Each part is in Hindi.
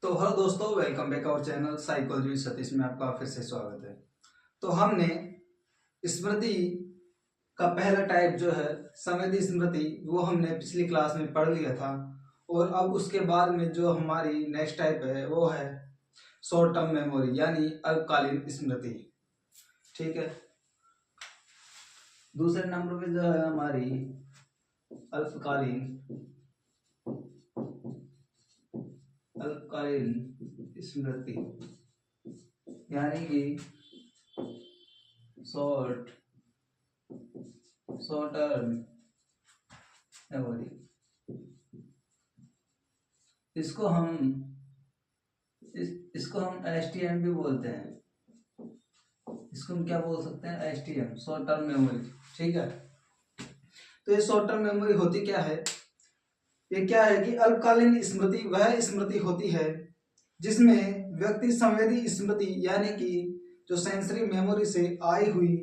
तो हेलो दोस्तों, welcome back our channel psychology Satish में आपका फिर से स्वागत है। तो हमने स्मृति का पहला टाइप जो है संवेदी स्मृति, वो हमने पिछली क्लास में पढ़ लिया था। और अब उसके बाद में जो हमारी नेक्स्ट टाइप है वो है शॉर्ट टर्म मेमोरी यानी अल्पकालीन स्मृति। ठीक है, दूसरे नंबर पे जो है हमारी अल्पकालीन स्मृति यानी कि शॉर्ट टर्म मेमोरी। इसको हम एसटीएम भी बोलते हैं। इसको हम क्या बोल सकते हैं? STM, short term memory. ठीक है, तो ये शॉर्ट टर्म मेमोरी होती क्या है? ये क्या है कि अल्पकालीन स्मृति वह स्मृति होती है जिसमें व्यक्ति संवेदी स्मृति यानी कि जो सेंसरी मेमोरी से आई हुई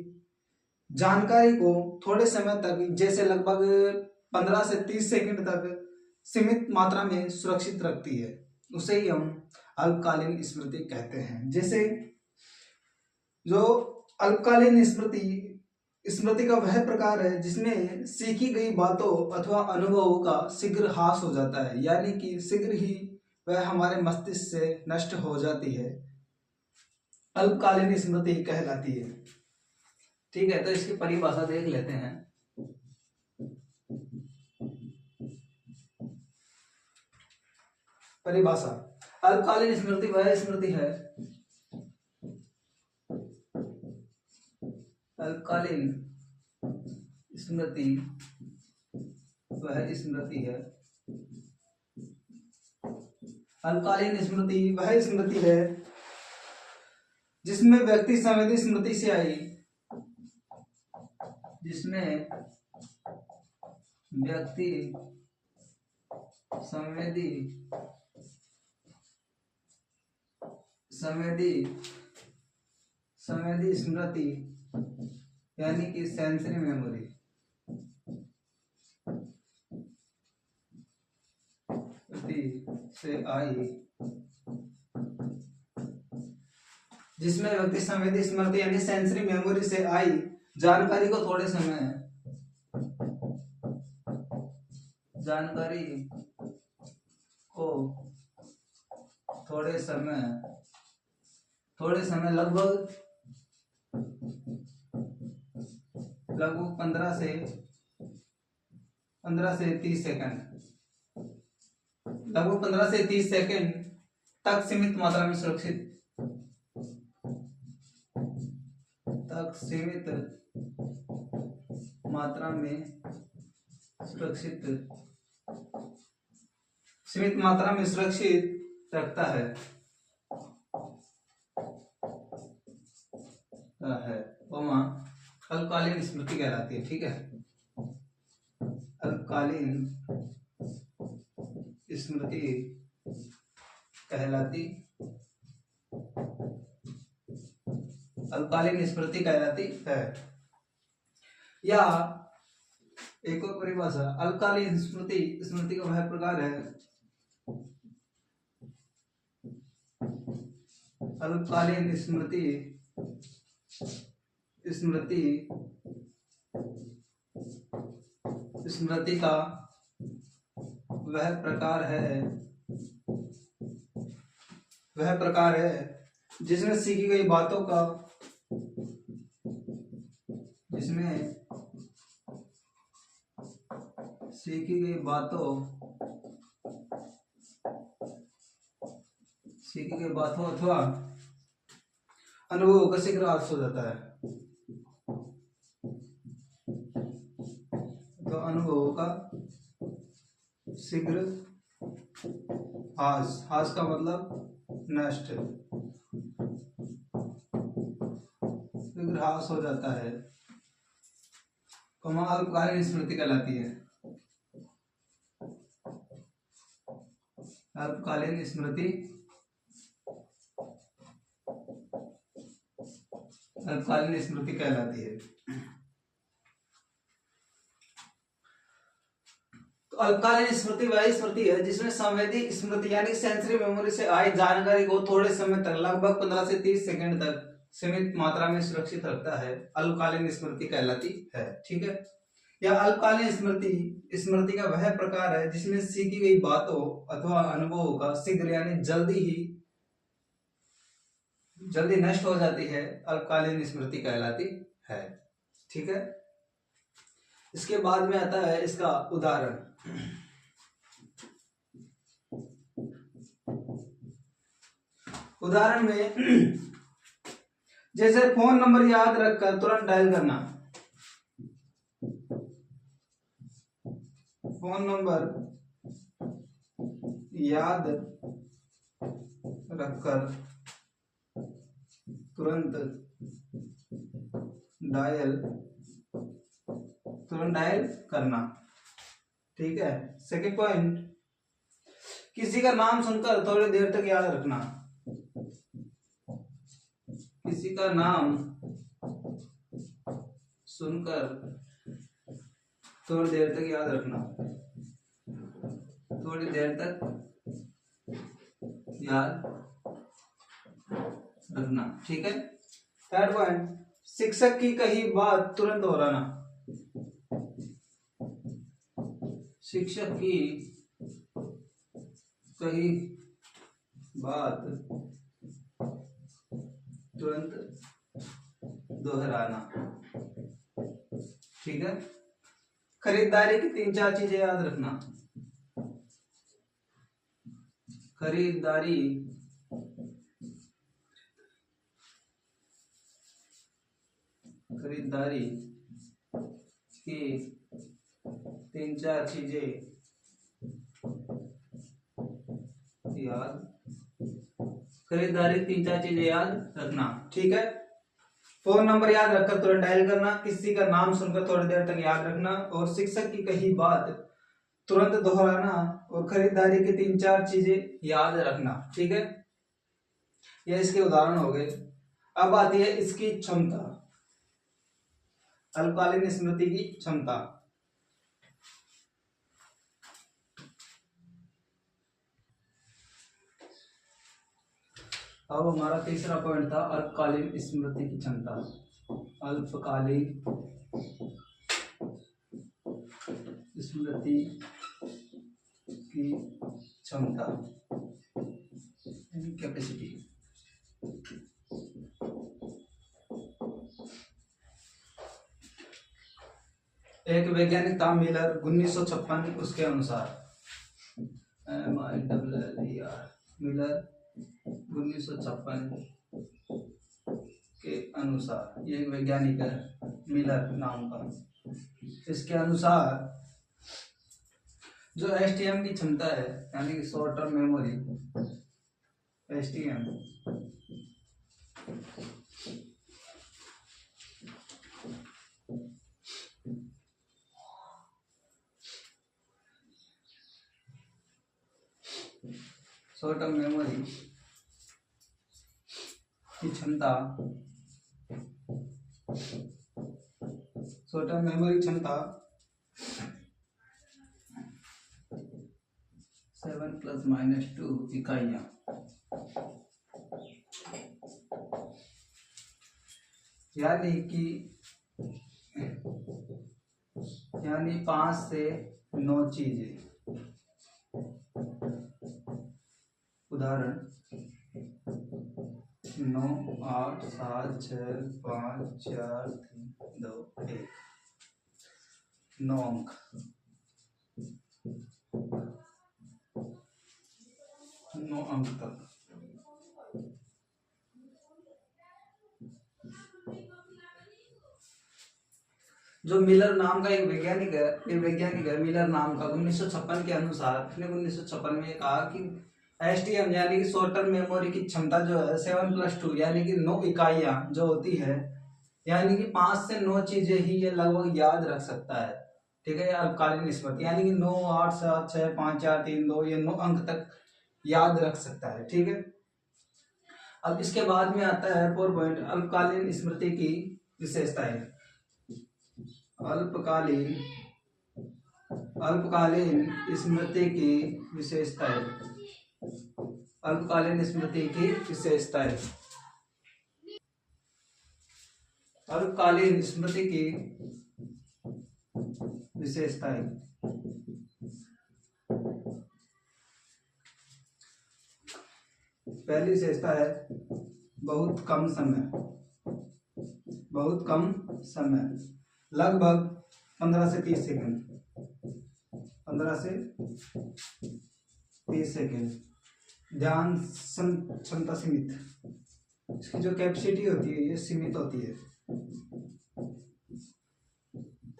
जानकारी को थोड़े समय तक, जैसे लगभग 15 से 30 सेकंड तक सीमित मात्रा में सुरक्षित रखती है, उसे ही हम अल्पकालीन स्मृति कहते हैं। जैसे जो अल्पकालीन स्मृति का वह प्रकार है जिसमें सीखी गई बातों अथवा अनुभवों का शीघ्र ह्रास हो जाता है, यानी कि शीघ्र ही वह हमारे मस्तिष्क से नष्ट हो जाती है, अल्पकालीन स्मृति कहलाती है। ठीक है, तो इसकी परिभाषा देख लेते हैं। परिभाषा: अल्पकालीन स्मृति वह स्मृति है अल्पकालीन स्मृति वह स्मृति है अल्पकालीन स्मृति वह स्मृति है जिसमें व्यक्ति संवेदी स्मृति से आई संवेदी स्मृति यानी कि सेंसरी मेमोरी से आई, जिसमें व्यक्ति संवेदी स्मृति यानी सेंसरी मेमोरी से आई जानकारी को थोड़े समय लगभग 15 से 30 सेकंड तक सीमित मात्रा में सुरक्षित रखता है वह अल्पकालीन स्मृति कहलाती है। ठीक है, अल्पकालीन स्मृति कहलाती है। या एक और परिभाषा: अल्पकालीन स्मृति का वह प्रकार है अल्पकालीन स्मृति का वह प्रकार है जिसमें सीखी गई बातों का अथवा अनुभव का शीघ्र ह्रास हो जाता है। तो अनुभव का शीघ्र ह्रास का मतलब नष्ट, शीघ्र ह्रास हो जाता है, अल्पकालीन स्मृति कहलाती है। अल्पकालीन स्मृति कहलाती है। तो अल्पकालीन स्मृति वही स्मृति है जिसमें संवेदी स्मृति यानी सेंसरी मेमोरी से आई जानकारी को थोड़े समय तक लगभग 15 से 30 सेकंड तक सीमित मात्रा में सुरक्षित रखता है, अल्पकालीन स्मृति कहलाती है। ठीक है। या अल्पकालीन स्मृति स्मृति का वह प्रकार है जिसमें सीखी गई बातों अथवा अनुभवों का शीघ्र यानी जल्दी नष्ट हो जाती है, अल्पकालीन स्मृति कहलाती है। ठीक है। इसके बाद में आता है इसका उदाहरण। उदाहरण में जैसे फोन नंबर याद रखकर तुरंत डायल करना, फोन नंबर याद रखकर तुरंत डायल करना। ठीक है। सेकंड पॉइंट, किसी का नाम सुनकर थोड़ी देर तक याद रखना, किसी का नाम सुनकर थोड़ी देर तक याद रखना, थोड़ी देर तक याद रखना। ठीक है। थर्ड पॉइंट, शिक्षक की कही बात तुरंत दोहराना, शिक्षक की कही बात तुरंत दोहराना। ठीक है। खरीदारी की 3-4 चीजें याद रखना, खरीदारी की 3-4 चीजें याद, खरीदारी 3-4 चीजें याद रखना। ठीक है। फोन नंबर याद रखकर तुरंत डायल करना, किसी का नाम सुनकर थोड़ी देर तक याद रखना, और शिक्षक की कही बात तुरंत दोहराना, और खरीदारी की 3-4 चीजें याद रखना। ठीक है। ये इसके उदाहरण हो गए। अब आती है इसकी क्षमता, अल्पकालीन स्मृति की क्षमता। अब हमारा तीसरा पॉइंट था अल्पकालीन स्मृति की क्षमता। अल्पकालीन स्मृति की क्षमता यानी कैपेसिटी। एक वैज्ञानिक था मिलर, 1956, उसके अनुसार मिलर 1956 के अनुसार, ये एक वैज्ञानिक है मिलर नाम का, इसके अनुसार जो एसटीएम की क्षमता है यानी कि short term memory, STM short term memory की क्षमता, शॉर्ट टर्म मेमोरी क्षमता 7 ± 2 इकाइयां, यानी 5 से 9 चीजें। उदाहरण 9, 8, 7, 6, 5, 4, 3, 2, 1, 9 अंक। 9 अंक तक। जो मिलर नाम का एक वैज्ञानिक है मिलर नाम का, 1956 के अनुसार, उसने 1956 में कहा कि एसटीएम यानी कि शॉर्ट टर्म मेमोरी की क्षमता जो है 7+2 यानी कि 9 इकाइयां जो होती है, यानी कि 5 से 9 चीजें ही ये लगभग याद रख सकता है। ठीक है। अल्पकालीन स्मृति यानी कि 9, 8, 7, 6, 5, 4, 3, 2 ये 9 अंक तक याद रख सकता है। ठीक है। अब इसके बाद में आता है 4 पॉइंट, अल्पकालीन स्मृति की विशेषताएं। अल्पकालीन अल्पकालीन स्मृति की विशेषताएं। अल्पकालीन स्मृति की विशेषताएं। अल्पकालीन स्मृति की विशेषताएं। पहली विशेषता है बहुत कम समय। बहुत कम समय, लगभग 15 से 30 सेकंड। 15 से 30 सेकंड। ध्यान क्षमता सीमित। इसकी जो कैपेसिटी होती है ये सीमित होती है।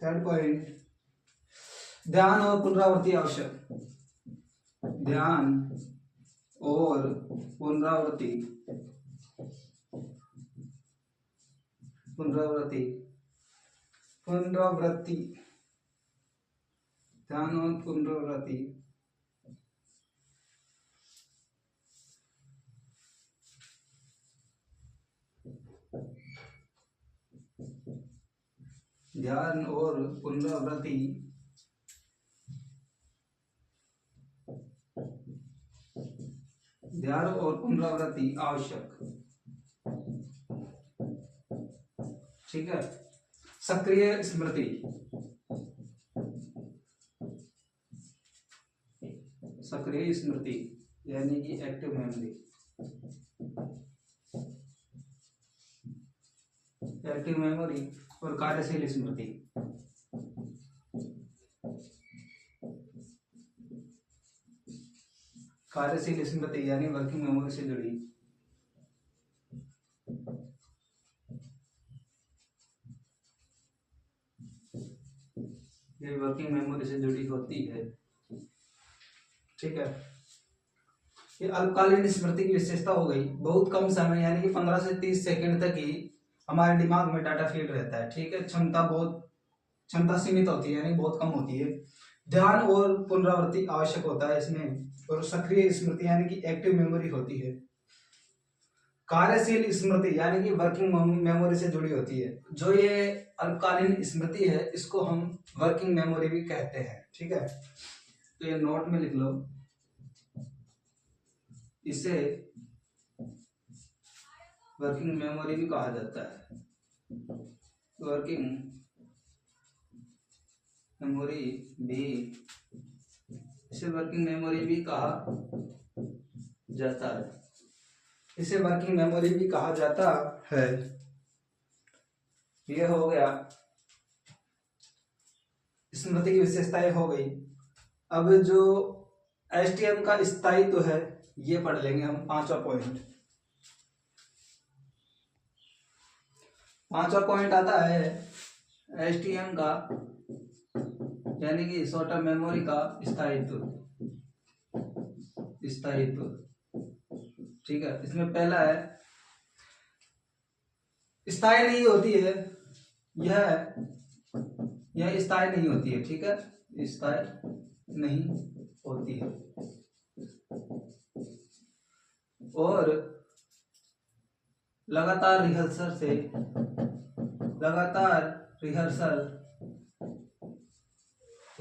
थर्ड पॉइंट, ध्यान और पुनरावृत्ति आवश्यक। ध्यान और पुनरावृत्ति। पुनरावृत्ति पुनरावृत्ति ध्यान और पुनरावृत्ति। ध्यान और पुनरावृत्ति ध्यान और पुनरावृत्ति आवश्यक। ठीक है। सक्रिय स्मृति। सक्रिय स्मृति यानी कि एक्टिव मेमोरी। एक्टिव मेमोरी और कार्यशील स्मृति। कार्यशील स्मृति यानी वर्किंग मेमोरी से जुड़ी। ये वर्किंग मेमोरी से जुड़ी होती है। ठीक है। ये अल्पकालीन स्मृति की विशेषता हो गई। बहुत कम समय यानी कि 15 से 30 सेकंड तक ही हमारे दिमाग में डाटा फीड रहता है। ठीक है। क्षमता सीमित होती है यानी बहुत कम होती है। ध्यान और पुनरावृत्ति आवश्यक होता है इसमें। और सक्रिय स्मृति यानी कि एक्टिव मेमोरी होती है। कार्यशील स्मृति यानी कि वर्किंग मेमोरी से जुड़ी होती है। जो ये अल्पकालीन स्मृति है इसको हम वर्किंग मेमोरी भी कहते हैं। ठीक है। तो ये नोट में लिख लो, इसे वर्किंग मेमोरी भी कहा जाता है। वर्किंग मेमोरी भी, इसे वर्किंग मेमोरी भी कहा जाता है। इसे वर्किंग मेमोरी भी कहा जाता है। ये हो गया, स्मृति की विशेषताएं हो गई। अब जो एसटीएम का स्थायित्व है ये पढ़ लेंगे हम। पांचवा पॉइंट आता है एसटीएम का यानी कि शॉर्ट टर्म मेमोरी का स्थायित्व। ठीक है। इसमें पहला है स्थायी नहीं होती है। यह स्थायी नहीं होती है। ठीक है। स्थायी नहीं होती है और लगातार रिहर्सल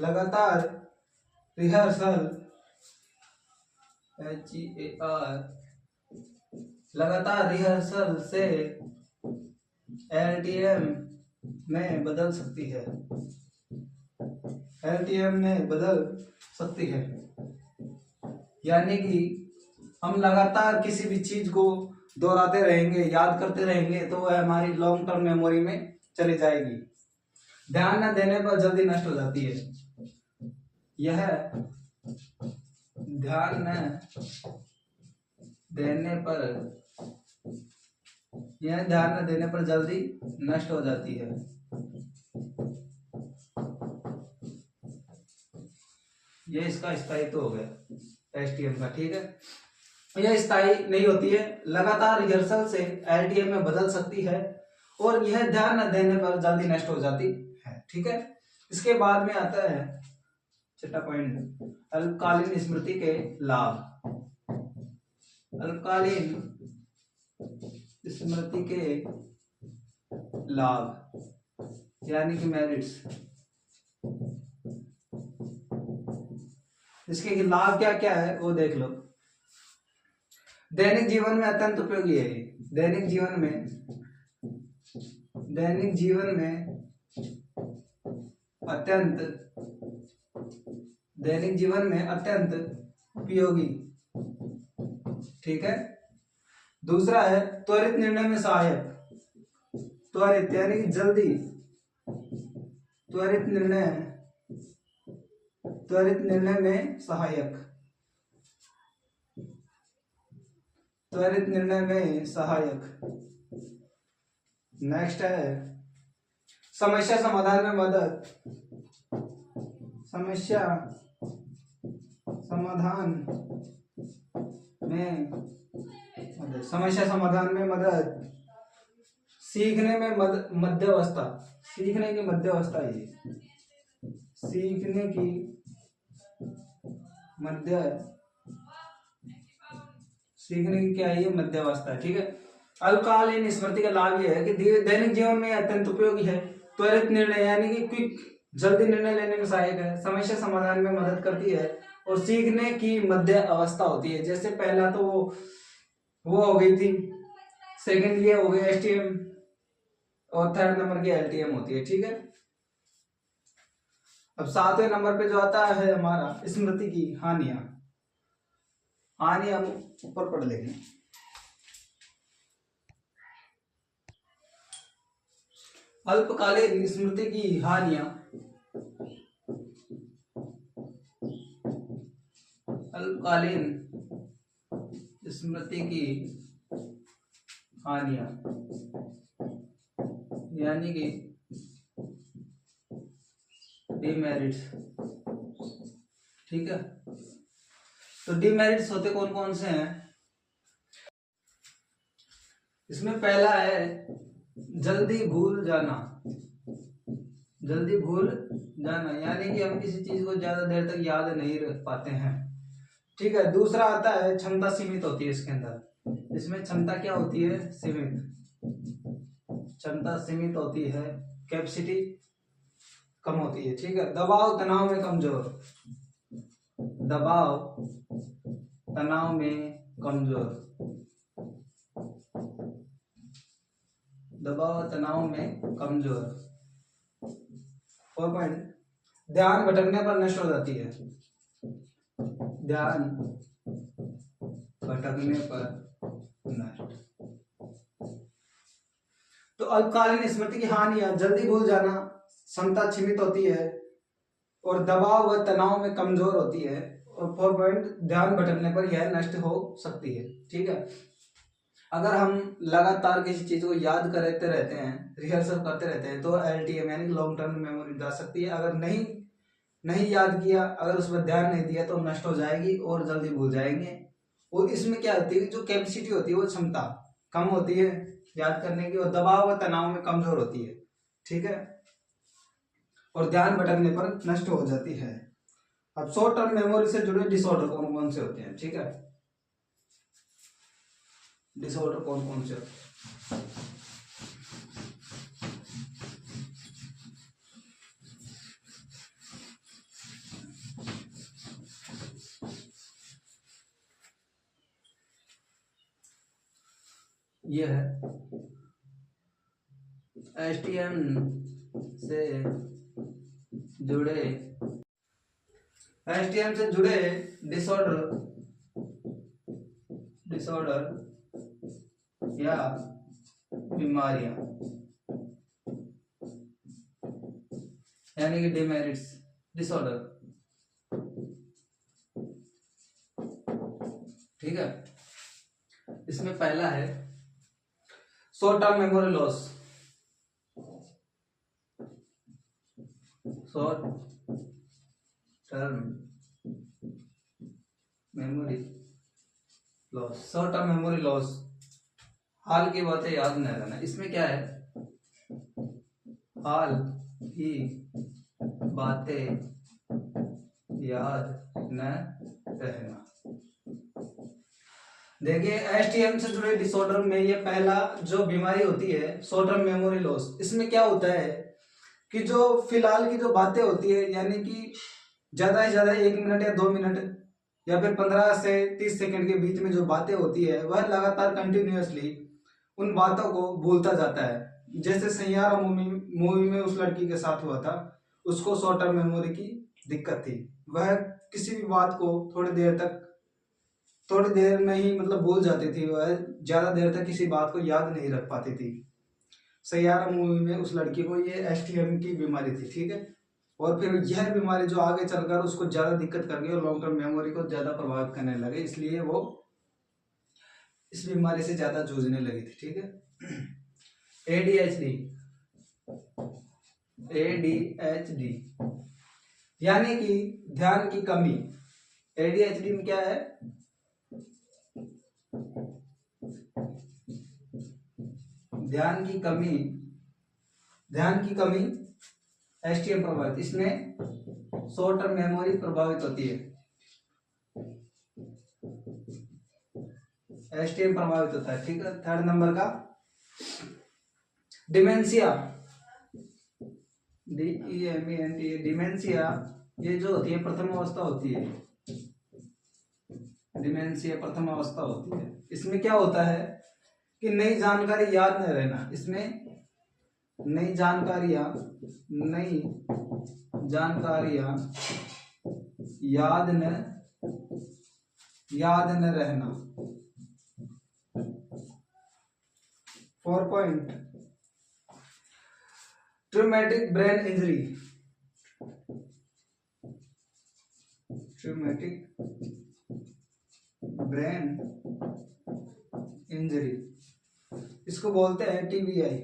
लगातार रिहर्सल से एलटीएम में बदल सकती है। यानी कि हम लगातार किसी भी चीज को दोहराते रहेंगे, याद करते रहेंगे तो वह हमारी लॉन्ग टर्म मेमोरी में चली जाएगी। ध्यान न देने पर जल्दी नष्ट हो जाती है। यह ध्यान न देने पर जल्दी नष्ट हो जाती है। ये इसका स्थायित्व हो गया एसटीएम का। ठीक है। यह स्थायी नहीं होती है, लगातार रिहर्सल से एलटीएम में बदल सकती है और यह ध्यान न देने पर जल्दी नष्ट हो जाती है। ठीक है। इसके बाद में आता है छठा पॉइंट, अल्पकालीन स्मृति के लाभ। अल्पकालीन स्मृति के लाभ यानी कि मेरिट्स। इसके लाभ क्या क्या है वो देख लो। दैनिक जीवन में अत्यंत उपयोगी है ये। दैनिक जीवन में अत्यंत उपयोगी। ठीक है। दूसरा है त्वरित निर्णय में सहायक। त्वरित यानी कि जल्दी, त्वरित निर्णय में सहायक। त्वरित निर्णय में सहायक। नेक्स्ट है समस्या समाधान में मदद। समस्या समाधान में मदद। सीखने में मध्यवस्था। सीखने की मध्यवस्था ये। सीखने की क्या है ये? मध्यावस्था। ठीक है। अल्पकालीन स्मृति का लाभ ये है कि दैनिक जीवन में अत्यंत उपयोगी है। त्वरित निर्णय यानी कि क्विक, जल्दी निर्णय लेने में सहायक है। समस्या समाधान में मदद करती है और सीखने की मध्य अवस्था होती है। जैसे पहला तो वो हो गई थी, सेकंड ये हो गया एसटीएम, और थर्ड नंबर की एलटीएम होती है। ठीक है। अब 7वें नंबर पे जो आता है हमारा स्मृति की हानियां। हम ऊपर पढ़ लेंगे। अल्पकालीन स्मृति की हानियां। अल्पकालीन स्मृति की हानियां यानी कि डिमेरिट्स। ठीक है। तो डिमेरिट्स होते कौन कौन से हैं? इसमें पहला है जल्दी भूल जाना। यानी कि हम किसी चीज को ज्यादा देर तक याद नहीं रख पाते हैं। ठीक है। दूसरा आता है क्षमता सीमित होती है इसके अंदर। इसमें क्षमता क्या होती है? क्षमता सीमित होती है, कैपेसिटी कम होती है। ठीक है। दबाव तनाव में कमजोर। और पॉइंट, ध्यान भटकने पर नष्ट हो जाती है। तो अल्पकालीन स्मृति की हानियां जल्दी भूल जाना, क्षमता सीमित होती है, और दबाव व तनाव में कमजोर होती है, और 4 पॉइंट, ध्यान भटकने पर यह नष्ट हो सकती है। ठीक है। अगर हम लगातार किसी चीज को याद करते रहते हैं, रिहर्सल करते रहते हैं, तो एलटीएम यानी लॉन्ग टर्म मेमोरी जा सकती है। अगर नहीं याद किया, अगर उस पर ध्यान नहीं दिया तो नष्ट हो जाएगी और जल्दी भूल जाएंगे। और इसमें क्या होती है, जो कैपेसिटी होती है वो क्षमता कम होती है याद करने की, और दबाव व तनाव में कमजोर होती है। ठीक है। और ध्यान भटकने पर नष्ट हो जाती है। अब शॉर्ट टर्म मेमोरी से जुड़े डिसऑर्डर कौन कौन से होते हैं? ठीक है। डिसऑर्डर कौन कौन से होते हैं? ये है एसटीएम से जुड़े डिसऑर्डर या बीमारियां, यानी कि डिमेरिट्स डिसऑर्डर। ठीक है। इसमें पहला है short term memory loss. Short term memory loss, हाल की बातें याद न रहना। इसमें क्या है? हाल की बातें याद न रहना। देखिए, एसटीएम से जुड़े डिसऑर्डर में ये पहला जो बीमारी होती है शॉर्ट टर्म मेमोरी लॉस। इसमें क्या होता है कि जो फिलहाल की जो बातें होती है, यानी कि ज्यादा से ज्यादा 1 मिनट या 2 मिनट या फिर 15 से 30 सेकंड के बीच में जो बातें होती है वह लगातार कंटिन्यूअसली उन बातों को बोलता जाता है। जैसे सैयारा मूवी में उस लड़की के साथ हुआ था, उसको शॉर्ट टर्म मेमोरी की दिक्कत थी। वह किसी भी बात को थोड़ी देर में ही मतलब भूल जाती थी, वह ज्यादा देर तक किसी बात को याद नहीं रख पाती थी। सैयारा मूवी में उस लड़की को ये एसटीएम की बीमारी थी, ठीक है। और फिर यह बीमारी जो आगे चलकर उसको ज्यादा दिक्कत कर गई और लॉन्ग टर्म मेमोरी को ज्यादा प्रभावित करने लगे, इसलिए वो इस बीमारी से ज्यादा जूझने लगी थी, ठीक है। एडीएचडी, एडीएचडी यानी कि ध्यान की कमी। एडीएचडी में क्या है, ध्यान की कमी, ध्यान की कमी एसटीएम प्रभावित, इसमें शॉर्ट टर्म मेमोरी प्रभावित होती है, एसटीएम प्रभावित होता है, ठीक है। थर्ड नंबर का डिमेंशिया, DEMENT, डिमेंशिया ये जो होती है प्रथम अवस्था होती है, डिमेंशिया प्रथम अवस्था होती है। इसमें क्या होता है कि नई जानकारी याद न रहना, इसमें नई जानकारियां याद न रहना। 4 point traumatic brain injury, traumatic brain injury, इसको बोलते हैं TBI।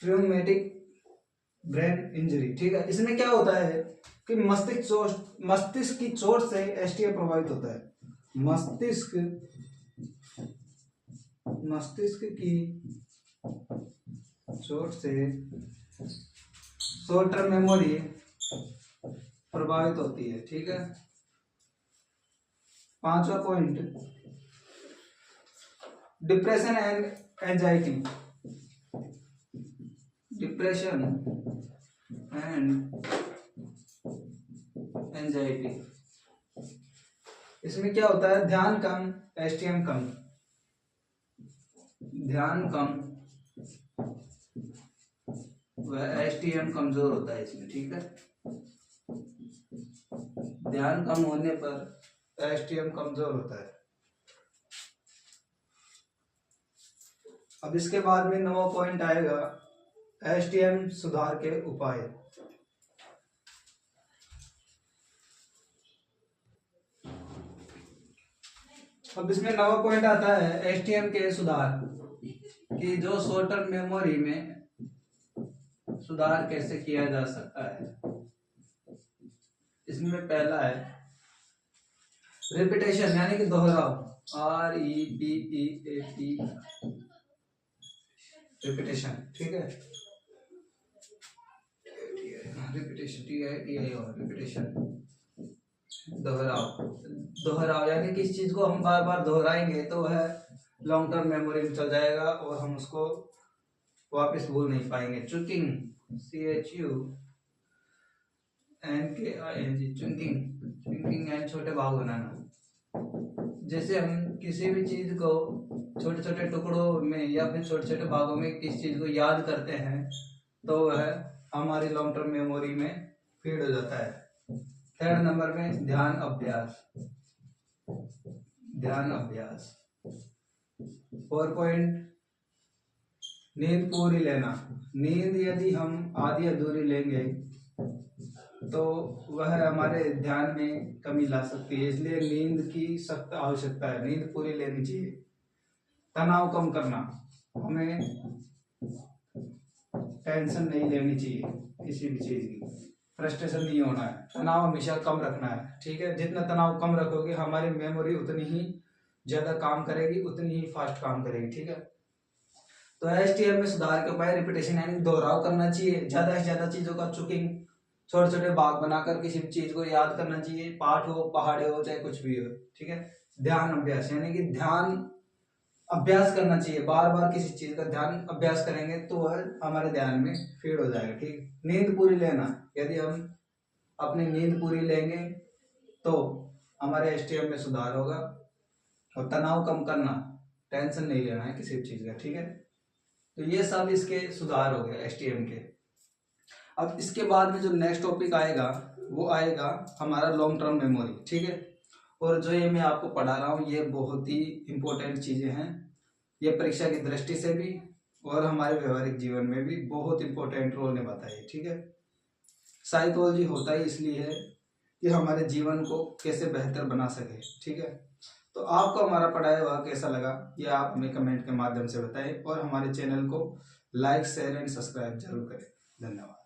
ट्रॉमेटिक ब्रेन इंजरी, ठीक है। इसमें क्या होता है कि मस्तिष्क की चोट से एसटीएम प्रभावित होता है। मस्तिष्क की चोट से शॉर्ट टर्म मेमोरी प्रभावित होती है, ठीक है। 5वां point depression and anxiety, depression and anxiety, इसमें क्या होता है, ध्यान कम, एसटीएम कम, ध्यान कम वह एसटीएम कमजोर होता है इसमें, ठीक है। ध्यान कम होने पर एसटीएम कमजोर होता है। अब इसके बाद में 9वां पॉइंट आएगा एसटीएम सुधार के उपाय। अब इसमें 9वां पॉइंट आता है एसटीएम के सुधार, कि जो शॉर्ट टर्म मेमोरी में सुधार कैसे किया जा सकता है। इसमें पहला है रिपीटेशन यानी कि दोहराव, REPEAT, रिपीटेशन, ठीक है। रिपीटेशन, दोहराव यानी किस चीज को हम बार बार दोहराएंगे तो वह लॉन्ग टर्म मेमोरी में चल जाएगा और हम उसको वापस भूल नहीं पाएंगे। चुकिंग, CHUNKING, चुकिंग यानी छोटे भाग बनाना। जैसे हम किसी भी चीज को छोटे छोटे टुकड़ों में या फिर छोटे छोटे भागों में किस चीज को याद करते हैं तो वह हमारी लॉन्ग टर्म मेमोरी में फीड हो जाता है। थर्ड नंबर में ध्यान अभ्यास, ध्यान अभ्यास। 4 पॉइंट नींद पूरी लेना, नींद यदि हम आधी अधूरी लेंगे तो वह हमारे ध्यान में कमी ला सकती है, इसलिए नींद की सख्त आवश्यकता है, नींद पूरी लेनी चाहिए। तनाव कम करना, हमें टेंशन नहीं लेनी चाहिए किसी भी चीज की, फ्रस्ट्रेशन नहीं होना है, तनाव हमेशा कम रखना है, ठीक है। जितना तनाव कम रखोगे हमारी मेमोरी उतनी ही ज्यादा काम करेगी, उतनी ही फास्ट काम करेगी, ठीक है। तो एसटीएम में सुधार के उपाय रिपीटेशन यानी दोहराव करना चाहिए, ज्यादा से ज्यादा चीजों का चुकिंग, छोटे छोटे भाग बनाकर किसी भी चीज को याद करना चाहिए, पाठ हो, पहाड़े हो, चाहे कुछ भी हो, ठीक है। ध्यान अभ्यास यानी कि ध्यान अभ्यास करना चाहिए, बार बार किसी चीज का ध्यान अभ्यास करेंगे तो वह हमारे ध्यान में फीड हो जाएगा। ठीक, नींद पूरी लेना, यदि हम अपनी नींद पूरी लेंगे तो हमारे एसटीएम में सुधार होगा। और तनाव कम करना, टेंशन नहीं लेना है किसी भी चीज का। ठीक है, तो ये सब इसके सुधार हो गए एसटीएम के। अब इसके बाद में जो नेक्स्ट टॉपिक आएगा वो आएगा हमारा लॉन्ग टर्म मेमोरी। ठीक है, और जो ये मैं आपको पढ़ा रहा हूँ ये बहुत ही इंपॉर्टेंट चीजें हैं, ये परीक्षा की दृष्टि से भी और हमारे व्यवहारिक जीवन में भी बहुत इंपॉर्टेंट रोल निभाता है। ठीक है, साइकोलॉजी होता ही इसलिए है कि हमारे जीवन को कैसे बेहतर बना सके। ठीक है, तो आपको हमारा पढ़ाया हुआ कैसा लगा ये आप हमें कमेंट के माध्यम से बताएं और हमारे चैनल को लाइक शेयर एंड सब्सक्राइब जरूर करें। धन्यवाद।